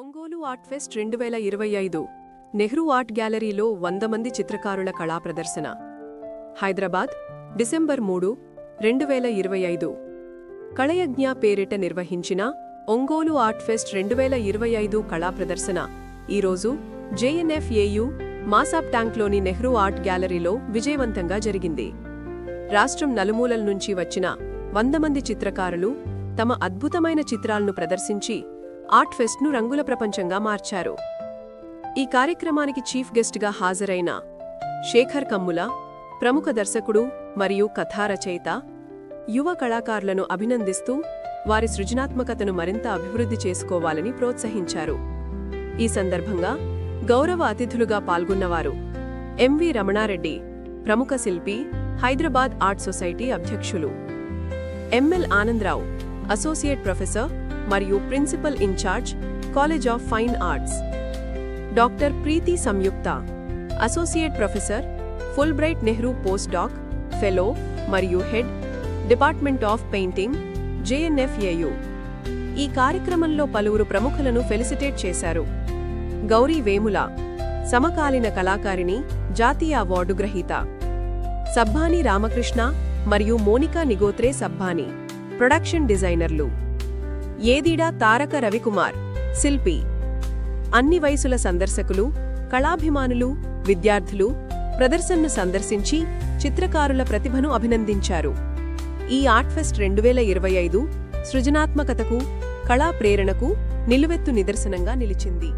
Ongole art fest 2025 Nehru art గ్యాలరీలో 100 మంది చిత్రకారుల కళా ప్రదర్శన. హైదరాబాద్, డిసెంబర్ 3, 2025. కళయజ్ఞ పేరిట నిర్వహించిన ఒంగోలు ఆర్ట్ ఫెస్ట్ 2025 కళా ప్రదర్శన ఈరోజు జేఎన్ఎఫ్ఏయు మాసాబ్ ట్యాంక్లోని నెహ్రూ ఆర్ట్ గ్యాలరీలో విజయవంతంగా జరిగింది. రాష్ట్రం నలుమూలల నుంచి వచ్చిన 100 మంది చిత్రకారులు తమ అద్భుతమైన చిత్రాలను ప్రదర్శించి ఆర్ట్ ఫెస్ట్ను రంగుల ప్రపంచంగా మార్చారు. ఈ కార్యక్రమానికి చీఫ్ గెస్ట్గా హాజరైన శేఖర్ కమ్ముల, ప్రముఖ దర్శకుడు మరియు కథా రచయిత, యువ కళాకారులను అభినందిస్తూ వారి సృజనాత్మకతను మరింత అభివృద్ధి చేసుకోవాలని ప్రోత్సహించారు. ఈ సందర్భంగా గౌరవ అతిథులుగా పాల్గొన్నవారు ఎంవి రమణారెడ్డి, ప్రముఖ శిల్పి, హైదరాబాద్ ఆర్ట్ సొసైటీ అధ్యక్షులు, ఎంఎల్ ఆనందరావు, అసోసియేట్ ప్రొఫెసర్ మరియు principal in-charge, college of fine arts, doctor Preethi Samyuktha, associate professor, Fulbright Nehru post doc fellow మరియు head, department of painting, JNFAU. ఈ కార్యక్రమంలో పలువురు ప్రముఖులను ఫెలిసిటేట్ చేశారు. గౌరీ వేముల, సమకాలీన కళాకారిణి, జాతీయ అవార్డు గ్రహీత, సబ్బాని రామకృష్ణ మరియు మోనికా నిగోత్రే సబ్బాని, ప్రొడక్షన్ డిజైనర్లు, ఏదిడా తారక రవికుమార్, శిల్పి. అన్ని వయసుల సందర్శకులు, కళాభిమానులు, విద్యార్థులు ప్రదర్శనను సందర్శించి చిత్రకారుల ప్రతిభను అభినందించారు. ఈ ఆర్ట్ ఫెస్ట్ 2025 సృజనాత్మకతకు, కళా ప్రేరణకు నిలువెత్తు నిదర్శనంగా నిలిచింది.